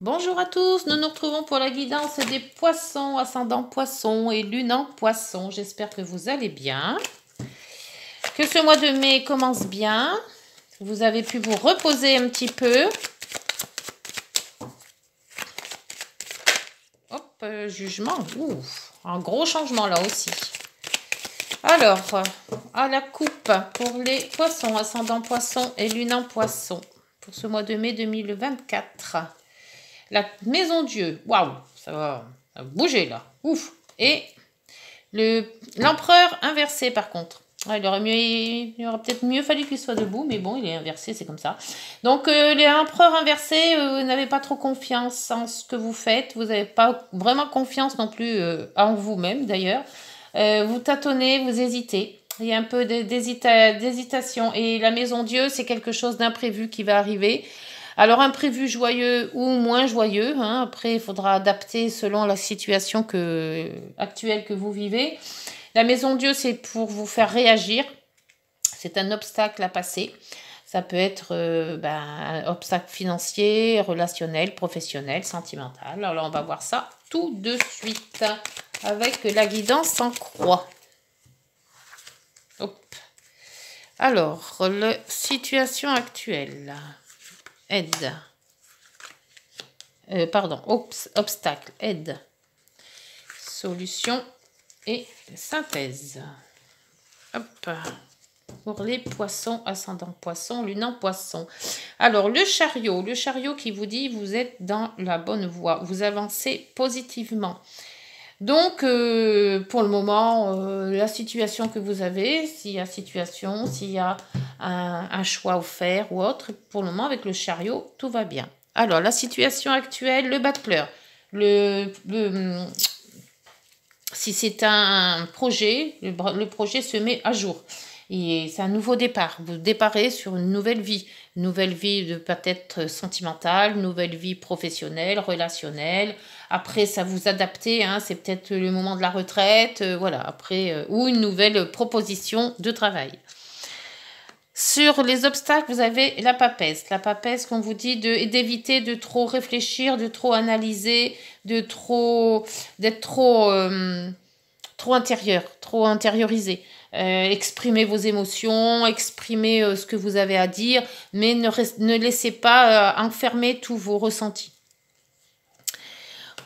Bonjour à tous, nous nous retrouvons pour la guidance des poissons, ascendant poisson et lune en poisson. J'espère que vous allez bien, que ce mois de mai commence bien, vous avez pu vous reposer un petit peu. Hop, jugement, ouf, un gros changement là aussi. Alors, à la coupe pour les poissons, ascendant poisson et lune en poisson, pour ce mois de mai 2024. La maison Dieu, waouh, ça va bouger là, ouf. Et l'empereur inversé par contre. Ouais, il aurait peut-être mieux fallu qu'il soit debout, mais bon, il est inversé, c'est comme ça. Donc, l'empereur inversé, vous n'avez pas trop confiance en ce que vous faites. Vous n'avez pas vraiment confiance non plus en vous-même, d'ailleurs. Vous tâtonnez, vous hésitez. Il y a un peu d'hésitation. Et la maison Dieu, c'est quelque chose d'imprévu qui va arriver. Alors, imprévu joyeux ou moins joyeux. Hein. Après, il faudra adapter selon la situation actuelle que vous vivez. La maison Dieu, c'est pour vous faire réagir. C'est un obstacle à passer. Ça peut être un obstacle financier, relationnel, professionnel, sentimental. Alors, on va voir ça tout de suite avec la guidance en croix. Hop. Alors, la situation actuelle. Aide. Obstacle, aide. Solution et synthèse. Hop. Pour les poissons, ascendant poisson, lune en poisson. Alors, le chariot qui vous dit vous êtes dans la bonne voie, vous avancez positivement. Donc, pour le moment, la situation que vous avez, s'il y a un choix à faire ou autre, pour le moment, avec le chariot, tout va bien. Alors, la situation actuelle, le bas-de-pleurs. Si c'est un projet, le projet se met à jour. Et c'est un nouveau départ. Vous déparez sur une nouvelle vie. Une nouvelle vie de peut-être sentimentale, une nouvelle vie professionnelle, relationnelle. Après, ça vous adaptez. Hein, c'est peut-être le moment de la retraite. Voilà. Après, ou une nouvelle proposition de travail. Sur les obstacles, vous avez la papesse. La papesse qu'on vous dit d'éviter de trop réfléchir, de trop analyser, d'être trop intérieur, trop intériorisé. Exprimez vos émotions, exprimez ce que vous avez à dire, mais ne laissez pas enfermer tous vos ressentis.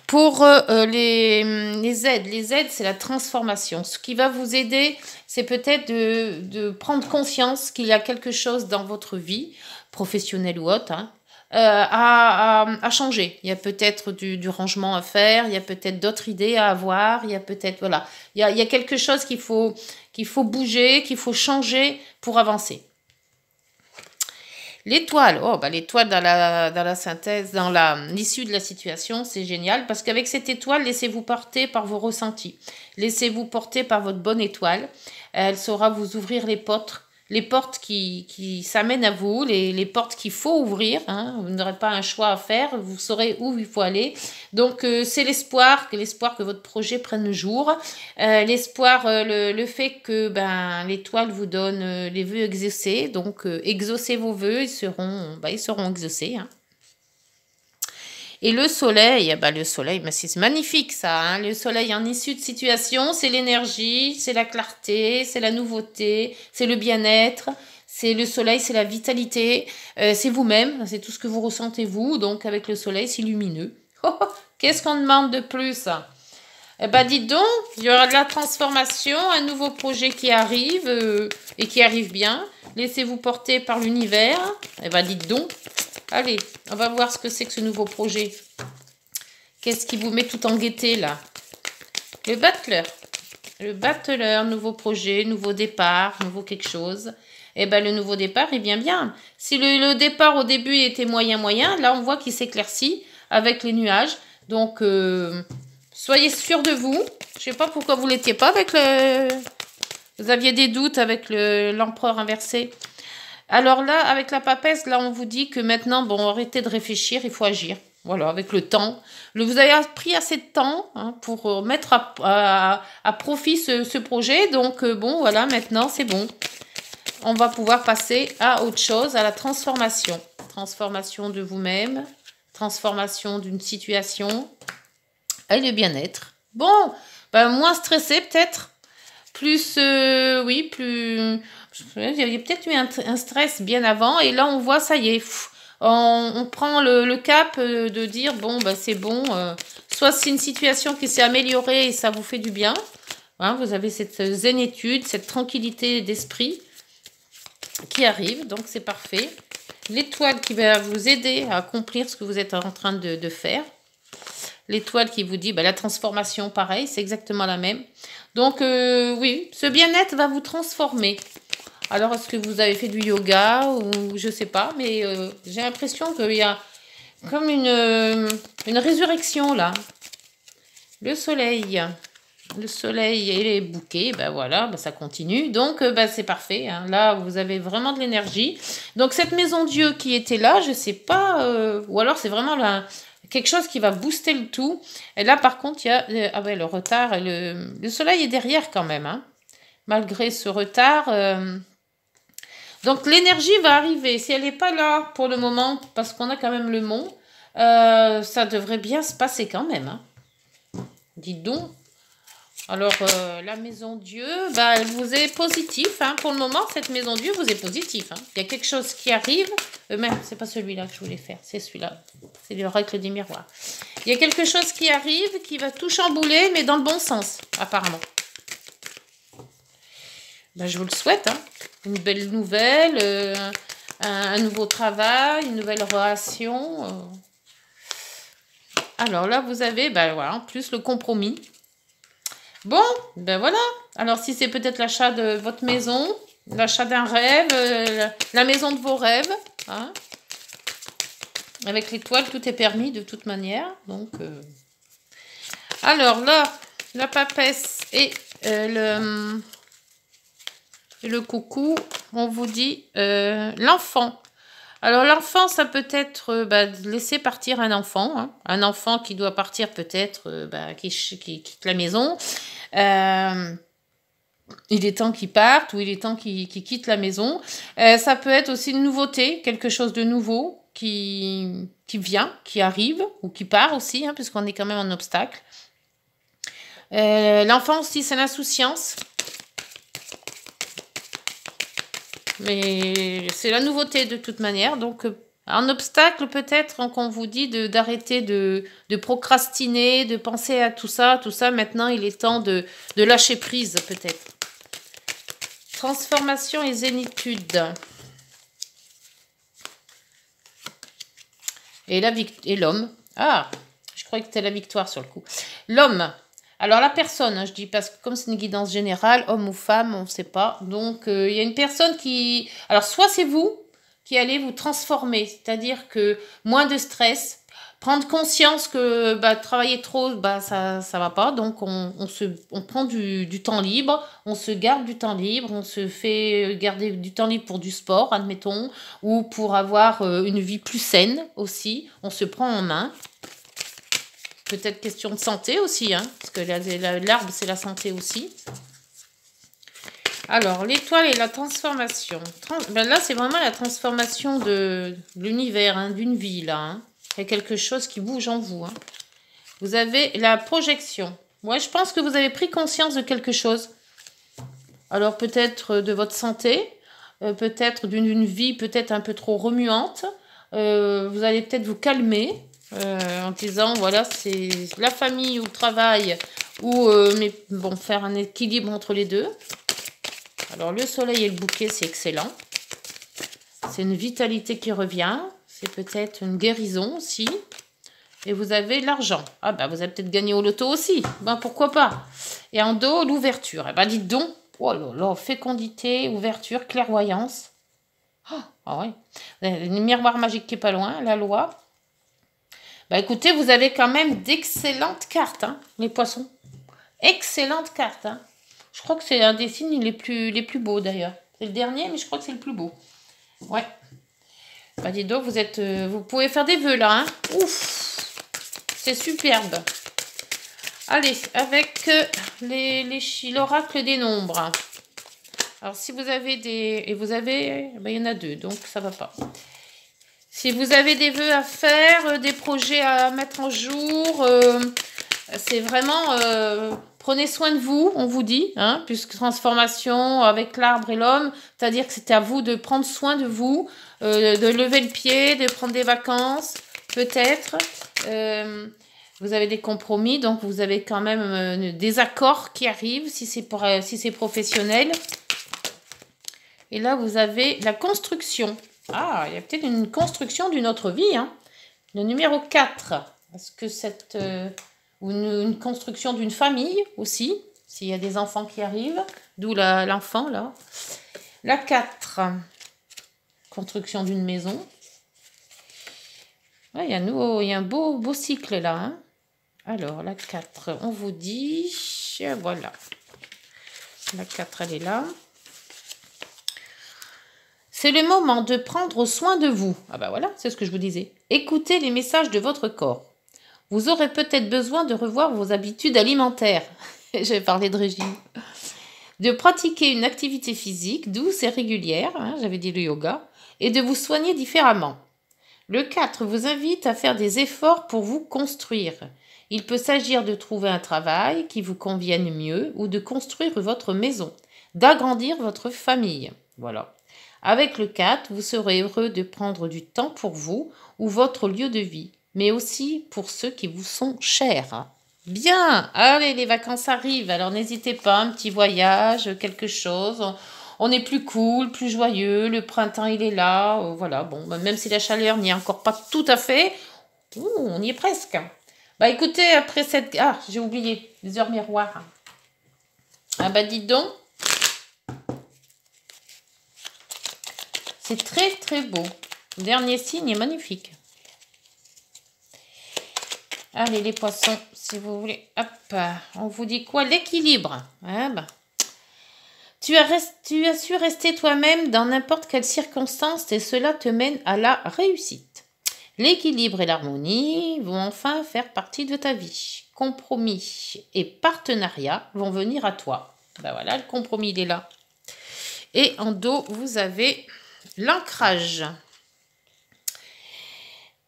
Pour les aides, c'est la transformation. Ce qui va vous aider, c'est peut-être de prendre conscience qu'il y a quelque chose dans votre vie, professionnelle ou autre, hein, à changer. Il y a peut-être du rangement à faire, il y a peut-être d'autres idées à avoir, il y a peut-être, voilà, il y a quelque chose qu'il faut bouger, qu'il faut changer pour avancer. L'étoile, l'étoile dans la synthèse, dans l'issue de la situation, c'est génial parce qu'avec cette étoile, laissez-vous porter par vos ressentis. Laissez-vous porter par votre bonne étoile. Elle saura vous ouvrir les portes qui s'amènent à vous, les portes qu'il faut ouvrir. Hein. Vous n'aurez pas un choix à faire, vous saurez où il faut aller. Donc, c'est l'espoir que votre projet prenne jour. L'espoir, le fait que l'étoile vous donne les vœux exaucés. Donc, exaucez vos vœux, ils seront exaucés. Hein. Et le soleil, c'est magnifique ça. Hein. Le soleil en issue de situation, c'est l'énergie, c'est la clarté, c'est la nouveauté, c'est le bien-être. C'est le soleil, c'est la vitalité, c'est vous-même, c'est tout ce que vous ressentez vous. Donc avec le soleil, c'est lumineux. Qu'est-ce qu'on demande de plus? Eh ben dites donc, il y aura de la transformation, un nouveau projet qui arrive et qui arrive bien. Laissez-vous porter par l'univers. Eh ben dites donc. Allez, on va voir ce que c'est que ce nouveau projet. Qu'est-ce qui vous met tout en gaieté, là? Le battleur. Le battleur, nouveau projet, nouveau départ, nouveau quelque chose. Eh bien, le nouveau départ, il vient bien. Si le départ, au début, était moyen, là, on voit qu'il s'éclaircit avec les nuages. Donc, soyez sûr de vous. Je ne sais pas pourquoi vous ne l'étiez pas avec le... Vous aviez des doutes avec l'empereur inversé. Alors là, avec la papesse, là, on vous dit que maintenant, arrêtez de réfléchir, il faut agir. Voilà, avec le temps. Vous avez pris assez de temps hein, pour mettre à profit ce projet. Donc, voilà, maintenant, c'est bon. On va pouvoir passer à autre chose, à la transformation. Transformation de vous-même, transformation d'une situation et le bien-être. Bon, ben, moins stressé peut-être, plus, oui, plus, il y a peut-être eu un stress bien avant et là on voit, ça y est, on prend le cap de dire, bon, ben, c'est bon, soit c'est une situation qui s'est améliorée et ça vous fait du bien, hein, vous avez cette zénitude, cette tranquillité d'esprit qui arrive, donc c'est parfait. L'étoile qui va vous aider à accomplir ce que vous êtes en train de faire. L'étoile qui vous dit, la transformation, pareil, c'est exactement la même. Donc, oui, ce bien-être va vous transformer. Alors, est-ce que vous avez fait du yoga ou je sais pas, mais j'ai l'impression qu'il y a comme une résurrection là. Le soleil et les bouquets, ben voilà, ça continue. Donc, c'est parfait. Hein. Là, vous avez vraiment de l'énergie. Donc, cette maison Dieu qui était là, je sais pas, ou alors c'est vraiment quelque chose qui va booster le tout. Et là, par contre, il y a le retard. Et le soleil est derrière quand même, hein, malgré ce retard. Donc, l'énergie va arriver. Si elle n'est pas là pour le moment, parce qu'on a quand même le mont, ça devrait bien se passer quand même. Hein. Dites donc. Alors, la maison Dieu, elle vous est positive. Hein. Pour le moment, cette maison Dieu vous est positive. Hein. Il y a quelque chose qui arrive. Merde, c'est pas celui-là que je voulais faire. C'est celui-là. C'est l'oracle des miroirs. Il y a quelque chose qui arrive, qui va tout chambouler, mais dans le bon sens, apparemment. Je vous le souhaite. Hein. Une belle nouvelle, un nouveau travail, une nouvelle relation. Alors là, vous avez, voilà, en plus, le compromis. Bon, voilà. Alors, si c'est peut-être l'achat de votre maison, l'achat d'un rêve, la maison de vos rêves, hein. Avec l'étoile, tout est permis de toute manière. Donc, alors là, la papesse et le coucou, on vous dit l'enfant. Alors, l'enfant, ça peut être laisser partir un enfant. Hein. Un enfant qui doit partir peut-être, qui quitte la maison. Il est temps qu'il parte ou il est temps qu'il quitte la maison. Ça peut être aussi une nouveauté, quelque chose de nouveau qui vient, qui arrive ou qui part aussi, hein, puisqu'on est quand même en obstacle. L'enfant aussi, c'est l'insouciance. Mais c'est la nouveauté de toute manière. Donc, un obstacle peut-être qu'on vous dit d'arrêter de procrastiner, de penser à tout ça. Maintenant, il est temps de lâcher prise peut-être. Transformation et zénitude. Et l'homme. Ah, je croyais que c'était la victoire sur le coup. L'homme. Alors, la personne, hein, je dis parce que comme c'est une guidance générale, homme ou femme, on ne sait pas. Donc, il y a une personne qui... Alors, soit c'est vous qui allez vous transformer, c'est-à-dire que moins de stress, prendre conscience que travailler trop, ça va pas. Donc, on prend du temps libre, on se garde du temps libre, on se fait garder du temps libre pour du sport, admettons, ou pour avoir une vie plus saine aussi. On se prend en main. Peut-être question de santé aussi, hein, parce que l'arbre, c'est la santé aussi. Alors, l'étoile et la transformation. Là, c'est vraiment la transformation de l'univers, hein, d'une vie, là. Hein. Il y a quelque chose qui bouge en vous. Hein. Vous avez la projection. Moi, je pense que vous avez pris conscience de quelque chose. Alors, peut-être de votre santé, peut-être d'une vie peut-être un peu trop remuante. Vous allez peut-être vous calmer. En disant, voilà, c'est la famille ou le travail, mais bon, faire un équilibre entre les deux. Alors, le soleil et le bouquet, c'est excellent. C'est une vitalité qui revient. C'est peut-être une guérison aussi. Et vous avez l'argent. Ah, vous avez peut-être gagné au loto aussi. Pourquoi pas. Et en dos, l'ouverture. Dites donc. Oh là là, fécondité, ouverture, clairvoyance. Ah ouais. Le miroir magique qui est pas loin, la loi. Écoutez, vous avez quand même d'excellentes cartes, hein, les poissons. Excellentes cartes. Hein. Je crois que c'est un des signes les plus beaux, d'ailleurs. C'est le dernier, mais je crois que c'est le plus beau. Ouais. Dis donc, vous pouvez faire des vœux, là. Hein. Ouf. C'est superbe. Allez, avec l'oracle des nombres. Alors, si vous avez et vous avez... il y en a deux, donc ça va pas. Si vous avez des vœux à faire, des projets à mettre en jour, c'est vraiment... prenez soin de vous, on vous dit, hein, puisque transformation avec l'arbre et l'homme, c'est-à-dire que c'est à vous de prendre soin de vous, de lever le pied, de prendre des vacances, peut-être. Vous avez des compromis, donc vous avez quand même des accords qui arrivent si c'est professionnel. Et là, vous avez la construction. Ah, il y a peut-être une construction d'une autre vie. Hein. Le numéro 4. Est-ce que cette... ou une construction d'une famille aussi, s'il y a des enfants qui arrivent. D'où l'enfant, là. La 4. Construction d'une maison. Ouais, il y a un beau cycle, là. Hein. Alors, la 4, on vous dit... Voilà. La 4, elle est là. C'est le moment de prendre soin de vous. Ah ben voilà, c'est ce que je vous disais. Écoutez les messages de votre corps. Vous aurez peut-être besoin de revoir vos habitudes alimentaires. J'avais parlé de régime. De pratiquer une activité physique douce et régulière, hein, j'avais dit le yoga, et de vous soigner différemment. Le 4 vous invite à faire des efforts pour vous construire. Il peut s'agir de trouver un travail qui vous convienne mieux ou de construire votre maison, d'agrandir votre famille. Voilà. Avec le 4, vous serez heureux de prendre du temps pour vous ou votre lieu de vie, mais aussi pour ceux qui vous sont chers. Bien, allez, les vacances arrivent, alors n'hésitez pas, un petit voyage, quelque chose. On est plus cool, plus joyeux, le printemps il est là, voilà, bon, même si la chaleur n'y est encore pas tout à fait, on y est presque. Bah écoutez, après cette... Ah, j'ai oublié, les heures miroirs. Ah bah dites donc. C'est très très beau. Le dernier signe est magnifique. Allez les poissons, si vous voulez. Hop, on vous dit quoi? L'équilibre. Ah bah. Tu as su rester toi-même dans n'importe quelle circonstance et cela te mène à la réussite. L'équilibre et l'harmonie vont enfin faire partie de ta vie. Compromis et partenariat vont venir à toi. Ben voilà, le compromis il est là. Et en dos, vous avez... l'ancrage.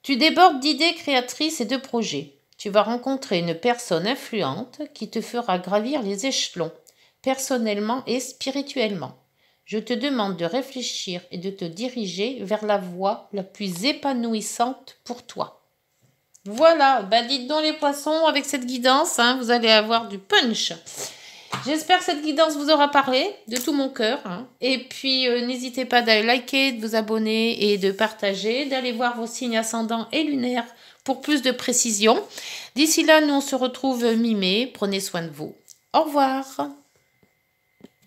Tu débordes d'idées créatrices et de projets. Tu vas rencontrer une personne influente qui te fera gravir les échelons, personnellement et spirituellement. Je te demande de réfléchir et de te diriger vers la voie la plus épanouissante pour toi. Voilà, bah dites donc les poissons, avec cette guidance, hein, vous allez avoir du punch. J'espère que cette guidance vous aura parlé de tout mon cœur. Hein. Et puis, n'hésitez pas d'aller liker, de vous abonner et de partager, d'aller voir vos signes ascendants et lunaires pour plus de précision. D'ici là, nous on se retrouve mi-mai. Prenez soin de vous. Au revoir.